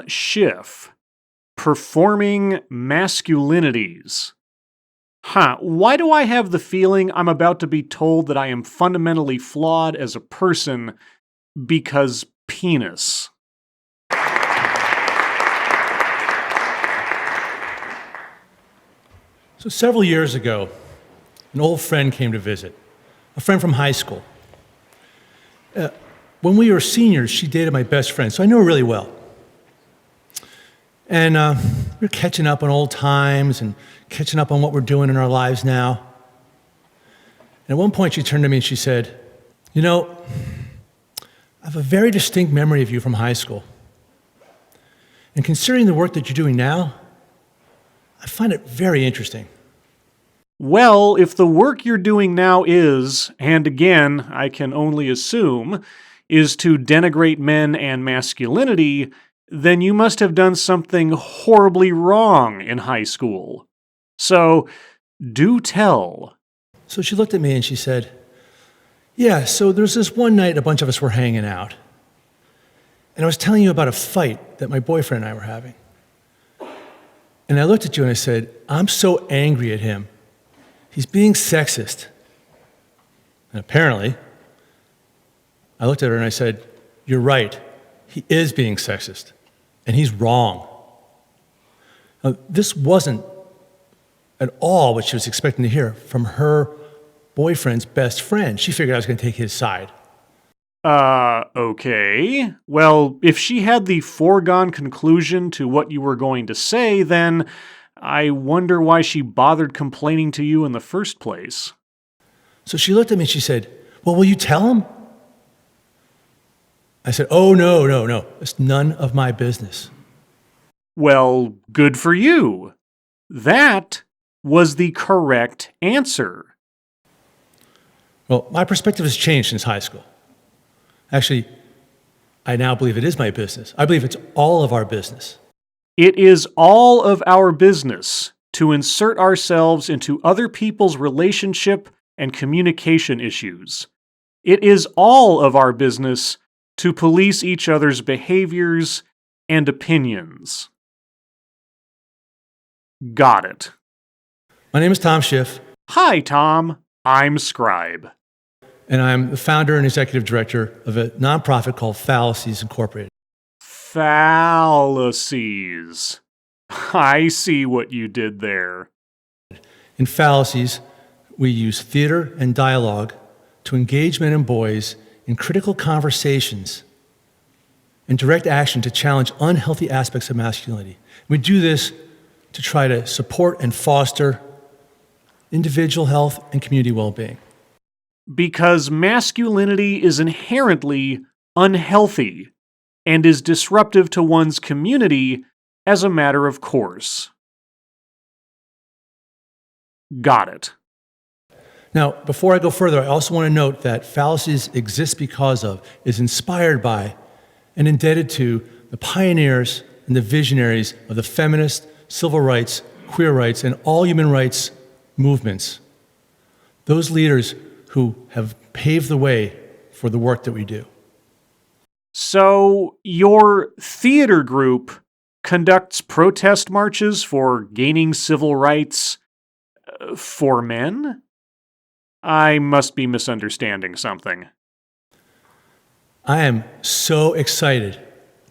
Schiff, Performing Masculinities. Why do I have the feeling I'm about to be told that I am fundamentally flawed as a person because penis? So several years ago, an old friend came to visit, a friend from high school. When we were seniors, she dated my best friend, so I knew her really well. And we were catching up on old times and catching up on what we're doing in our lives now. And at one point, she turned to me and she said, "You know, I have a very distinct memory of you from high school. And considering the work that you're doing now, I find it very interesting." Well, if the work you're doing now is, and again, I can only assume, is to denigrate men and masculinity, then you must have done something horribly wrong in high school. So, do tell. So she looked at me and she said, "Yeah, so there's this one night a bunch of us were hanging out. And I was telling you about a fight that my boyfriend and I were having. And I looked at you and I said, I'm so angry at him. He's being sexist." And apparently, I looked at her and I said, "You're right. He is being sexist. And he's wrong." Now, this wasn't at all what she was expecting to hear from her boyfriend's best friend. She figured I was going to take his side. Okay. Well, if she had the foregone conclusion to what you were going to say, then I wonder why she bothered complaining to you in the first place. So she looked at me and she said, "Well, will you tell him?" I said, "Oh, no. It's none of my business." Well, good for you. That was the correct answer. Well, my perspective has changed since high school. Actually, I now believe it is my business. I believe it's all of our business. It is all of our business to insert ourselves into other people's relationship and communication issues. It is all of our business to police each other's behaviors and opinions. Got it. My name is Tom Schiff, Hi, Tom. I'm Scribe. and I'm the founder and executive director of a nonprofit called Fallacies Incorporated. Fallacies. I see what you did there. In Fallacies, we use theater and dialogue to engage men and boys in critical conversations and direct action to challenge unhealthy aspects of masculinity. We do this to try to support and foster individual health and community well-being. Because masculinity is inherently unhealthy and is disruptive to one's community as a matter of course. Got it. Now, before I go further, I also want to note that Fallacies exists because of, is inspired by, and indebted to the pioneers and the visionaries of the feminist, civil rights, queer rights, and all human rights movements. Those leaders who have paved the way for the work that we do. So, your theater group conducts protest marches for gaining civil rights for men? I must be misunderstanding something. I am so excited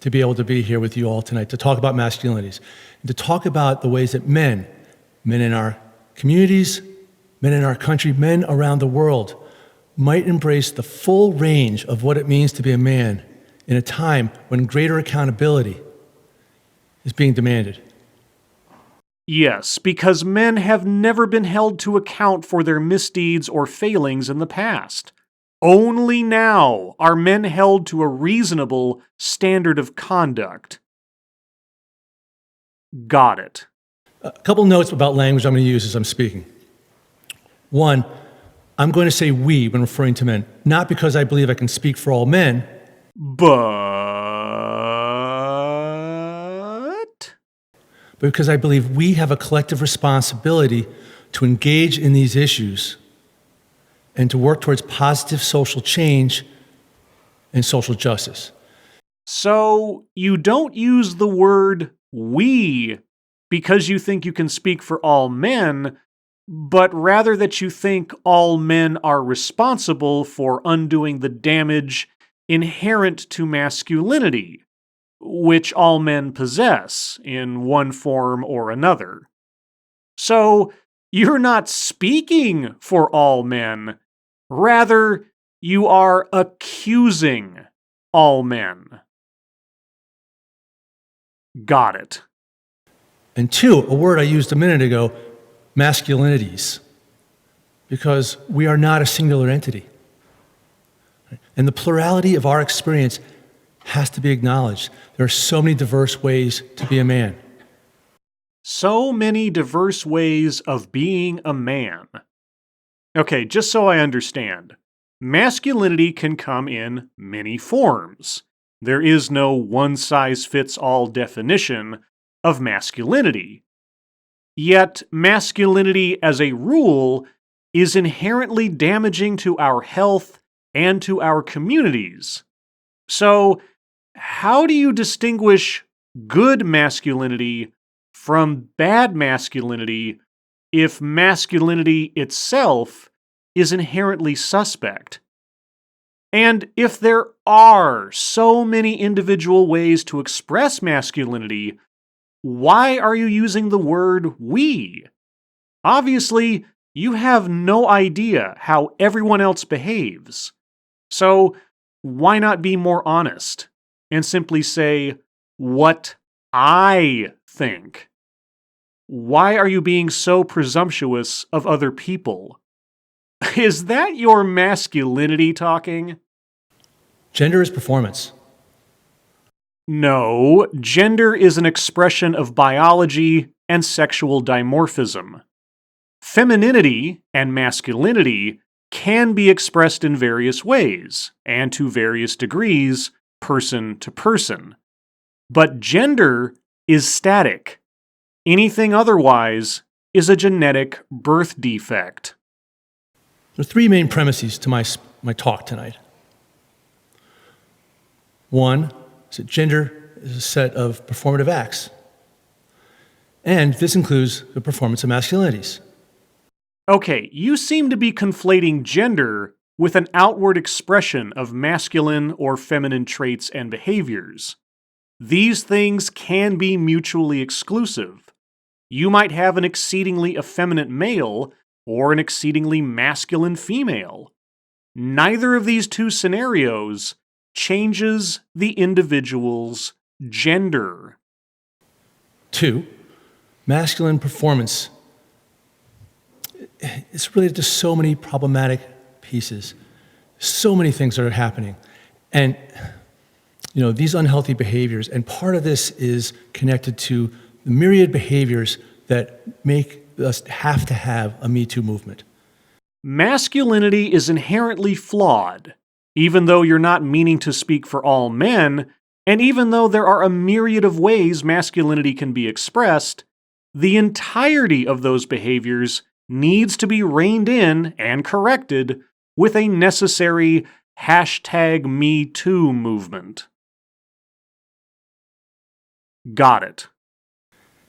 to be able to be here with you all tonight to talk about masculinities and to talk about the ways that men in our communities, men in our country, men around the world might embrace the full range of what it means to be a man in a time when greater accountability is being demanded. Yes, because men have never been held to account for their misdeeds or failings in the past. Only now are men held to a reasonable standard of conduct. Got it. A couple notes about language I'm going to use as I'm speaking. One, I'm going to say we when referring to men, not because I believe I can speak for all men, but because I believe we have a collective responsibility to engage in these issues and to work towards positive social change and social justice. So you don't use the word we because you think you can speak for all men, but rather that you think all men are responsible for undoing the damage inherent to masculinity, which all men possess in one form or another. So you're not speaking for all men, rather, you are accusing all men. Got it. And two, a word I used a minute ago, masculinities, because we are not a singular entity. And the plurality of our experience has to be acknowledged. There are so many diverse ways to be a man. So many diverse ways of being a man. Okay, just so I understand, masculinity can come in many forms. There is no one-size-fits-all definition of masculinity. Yet, masculinity as a rule is inherently damaging to our health and to our communities. So, how do you distinguish good masculinity from bad masculinity if masculinity itself is inherently suspect? And if there are so many individual ways to express masculinity, why are you using the word we? Obviously, you have no idea how everyone else behaves. So, why not be more honest and simply say, what I think? Why are you being so presumptuous of other people? Is that your masculinity talking? Gender is performance. No, gender is an expression of biology and sexual dimorphism. Femininity and masculinity can be expressed in various ways and to various degrees, person to person. But gender is static. Anything otherwise is a genetic birth defect. There are three main premises to my talk tonight. One is that gender is a set of performative acts, and this includes the performance of masculinities. Okay, you seem to be conflating gender with an outward expression of masculine or feminine traits and behaviors. These things can be mutually exclusive. You might have an exceedingly effeminate male or an exceedingly masculine female. Neither of these two scenarios changes the individual's gender. Two, masculine performance is related to so many problematic pieces, so many things that are happening. And these unhealthy behaviors, and part of this is connected to the myriad behaviors that make us have to have a Me Too movement. Masculinity is inherently flawed, even though you're not meaning to speak for all men, and even though there are a myriad of ways masculinity can be expressed, the entirety of those behaviors needs to be reined in and corrected with a necessary #MeToo movement. Got it.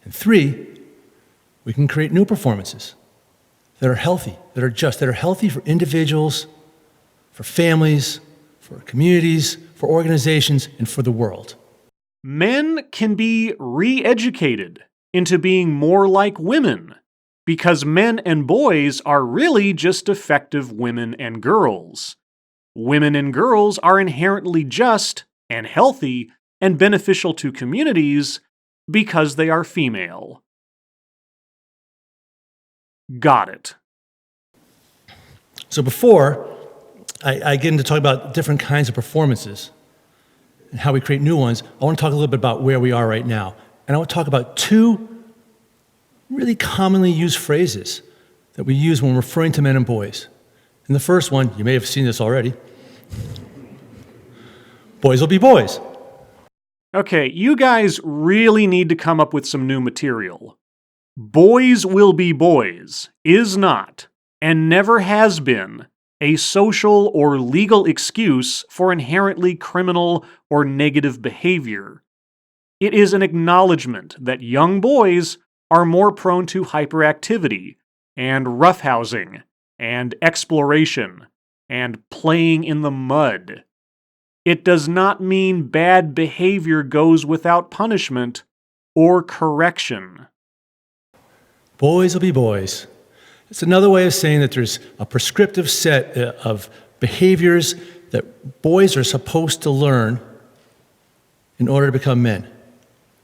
And three, we can create new performances that are healthy, that are just, that are healthy for individuals, for families, for communities, for organizations, and for the world. Men can be re-educated into being more like women, because men and boys are really just effective women and girls. Women and girls are inherently just and healthy and beneficial to communities because they are female. Got it. So before I get into talking about different kinds of performances and how we create new ones, I want to talk a little bit about where we are right now. And I want to talk about two really commonly used phrases that we use when referring to men and boys. And the first one, you may have seen this already. Boys will be boys. Okay, you guys really need to come up with some new material. Boys will be boys is not, and never has been, a social or legal excuse for inherently criminal or negative behavior. It is an acknowledgement that young boys are more prone to hyperactivity and roughhousing and exploration and playing in the mud. It does not mean bad behavior goes without punishment or correction. Boys will be boys. It's another way of saying that there's a prescriptive set of behaviors that boys are supposed to learn in order to become men.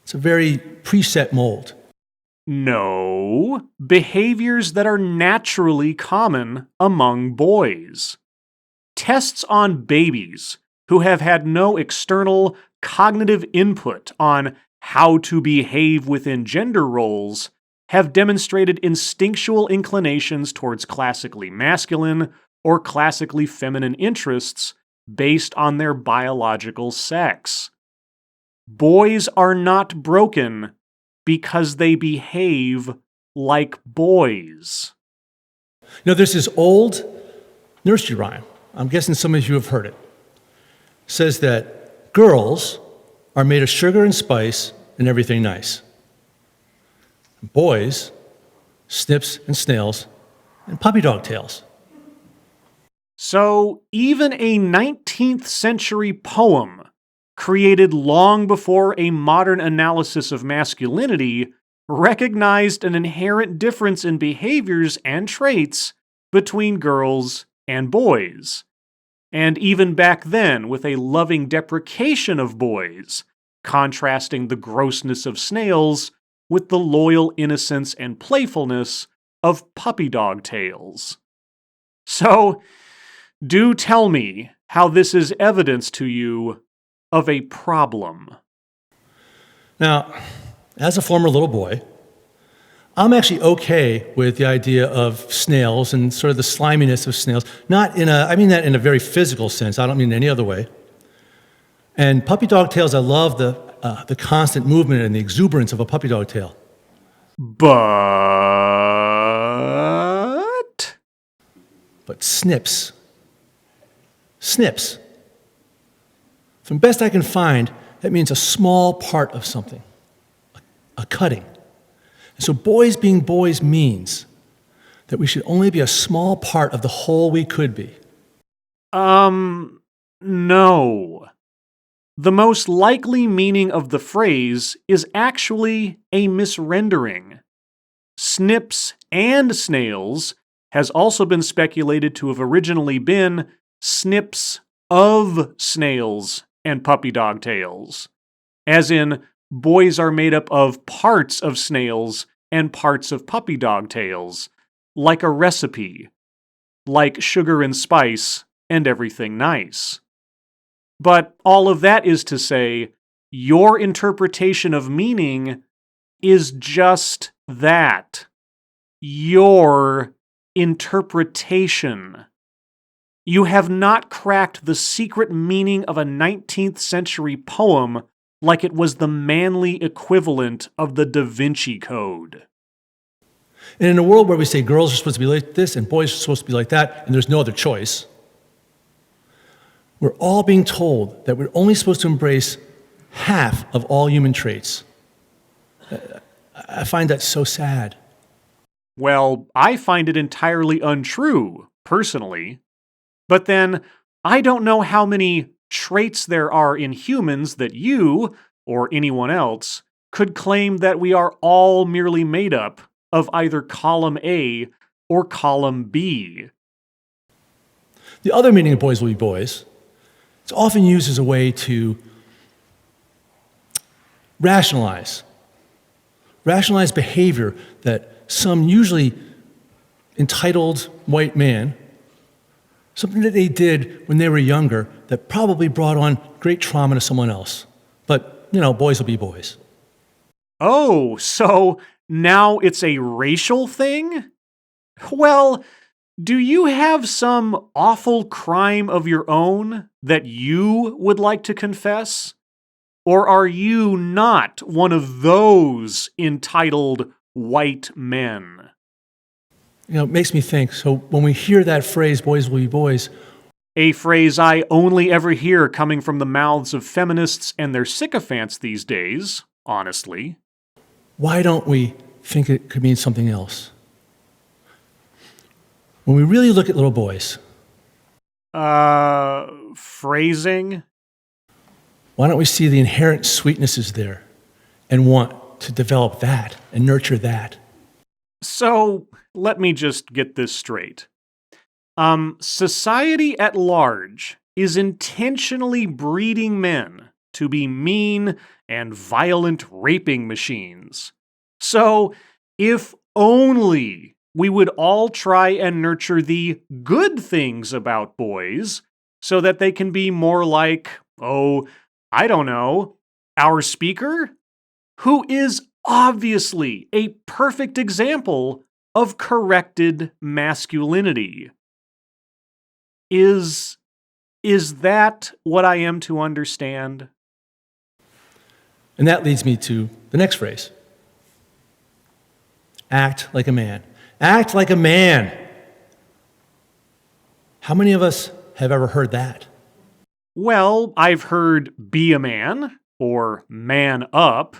It's a very preset mold. No, behaviors that are naturally common among boys. Tests on babies who have had no external cognitive input on how to behave within gender roles have demonstrated instinctual inclinations towards classically masculine or classically feminine interests based on their biological sex. Boys are not broken because they behave like boys. There's this old nursery rhyme. I'm guessing some of you have heard it. It says that girls are made of sugar and spice and everything nice. Boys, snips and snails and puppy dog tails. So even a 19th century poem created long before a modern analysis of masculinity recognized an inherent difference in behaviors and traits between girls and boys. And even back then, with a loving deprecation of boys, contrasting the grossness of snails with the loyal innocence and playfulness of puppy dog tails. So, do tell me how this is evidence to you of a problem. Now, as a former little boy, I'm actually okay with the idea of snails and sort of the sliminess of snails. I mean that in a very physical sense. I don't mean any other way. And puppy dog tails, I love the constant movement and the exuberance of a puppy dog tail. But snips. From best I can find, that means a small part of something, a cutting. And so boys being boys means that we should only be a small part of the whole we could be. No. The most likely meaning of the phrase is actually a misrendering. Snips and snails has also been speculated to have originally been snips of snails and puppy dog tails, as in boys are made up of parts of snails and parts of puppy dog tails, like a recipe, like sugar and spice and everything nice. But all of that is to say, your interpretation of meaning is just that. Your interpretation. You have not cracked the secret meaning of a 19th century poem like it was the manly equivalent of the Da Vinci Code. And in a world where we say girls are supposed to be like this and boys are supposed to be like that, and there's no other choice, we're all being told that we're only supposed to embrace half of all human traits. I find that so sad. Well, I find it entirely untrue, personally. But then, I don't know how many traits there are in humans that you, or anyone else, could claim that we are all merely made up of either column A or column B. The other meaning of boys will be boys, it's often used as a way to rationalize behavior that some usually entitled white man, something that they did when they were younger that probably brought on great trauma to someone else. But, boys will be boys. Oh, so now it's a racial thing? Well, do you have some awful crime of your own that you would like to confess? Or are you not one of those entitled white men? It makes me think. So when we hear that phrase, boys will be boys, A phrase I only ever hear coming from the mouths of feminists and their sycophants these days, honestly. why don't we think it could mean something else? When we really look at little boys, Phrasing? why don't we see the inherent sweetnesses there and want to develop that and nurture that? So, let me just get this straight. Society at large is intentionally breeding men to be mean and violent raping machines. So, if only we would all try and nurture the good things about boys so that they can be more like, oh, I don't know, our speaker, who is obviously a perfect example of corrected masculinity. Is that what I am to understand? And that leads me to the next phrase. Act like a man. Act like a man. How many of us have ever heard that? Well, I've heard be a man or man up.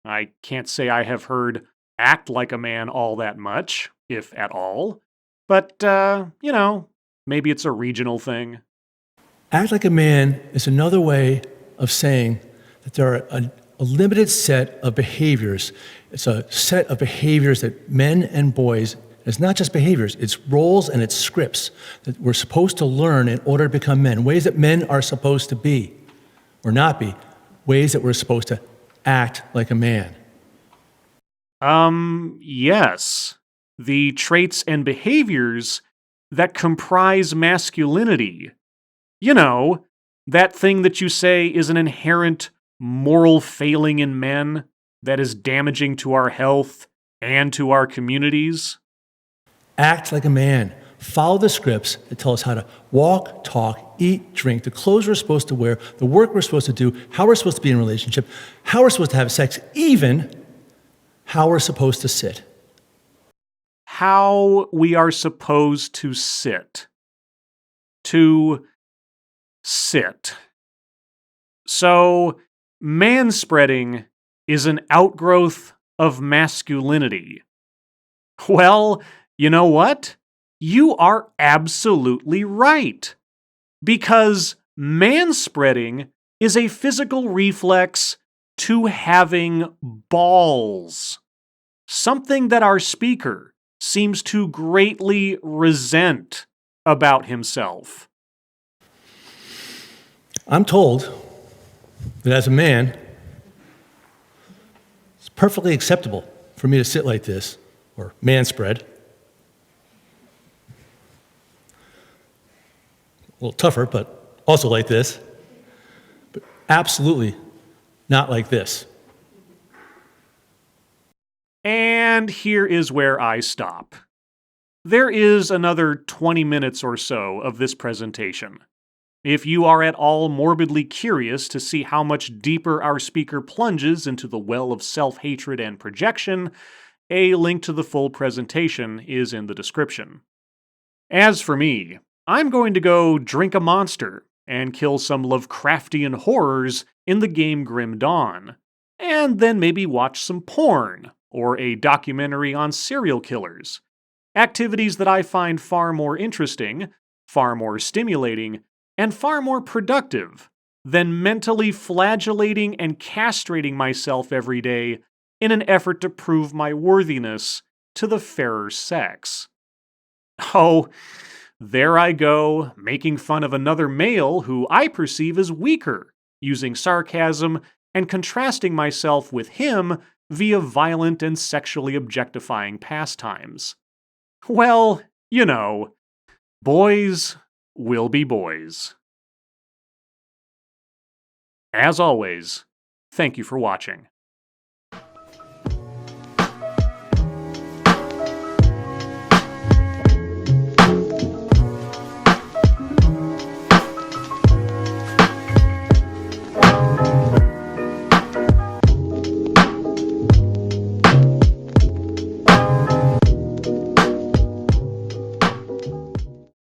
I can't say I have heard act like a man all that much, if at all. But, maybe it's a regional thing. Act like a man is another way of saying that there are a limited set of behaviors. It's a set of behaviors that men and boys, it's not just behaviors, it's roles and it's scripts that we're supposed to learn in order to become men, ways that men are supposed to be or not be, ways that we're supposed to act like a man. Yes. The traits and behaviors that comprise masculinity. You know, that thing that you say is an inherent moral failing in men that is damaging to our health and to our communities. Act like a man. Follow the scripts that tell us how to walk, talk, eat, drink, the clothes we're supposed to wear, the work we're supposed to do, how we're supposed to be in a relationship, how we're supposed to have sex, even how we're supposed to sit. How we are supposed to sit. To sit. So, manspreading is an outgrowth of masculinity. Well, you know what? You are absolutely right. Because manspreading is a physical reflex to having balls. Something that our speaker seems to greatly resent about himself. I'm told that as a man, it's perfectly acceptable for me to sit like this, or manspread. A little tougher, but also like this. But absolutely not like this. And here is where I stop. There is another 20 minutes or so of this presentation. If you are at all morbidly curious to see how much deeper our speaker plunges into the well of self-hatred and projection, a link to the full presentation is in the description. As for me, I'm going to go drink a monster and kill some Lovecraftian horrors in the game Grim Dawn, and then maybe watch some porn or a documentary on serial killers. Activities that I find far more interesting, far more stimulating, and far more productive than mentally flagellating and castrating myself every day in an effort to prove my worthiness to the fairer sex. Oh, there I go, making fun of another male who I perceive as weaker, using sarcasm and contrasting myself with him via violent and sexually objectifying pastimes. Well, you know, boys will be boys. As always, thank you for watching.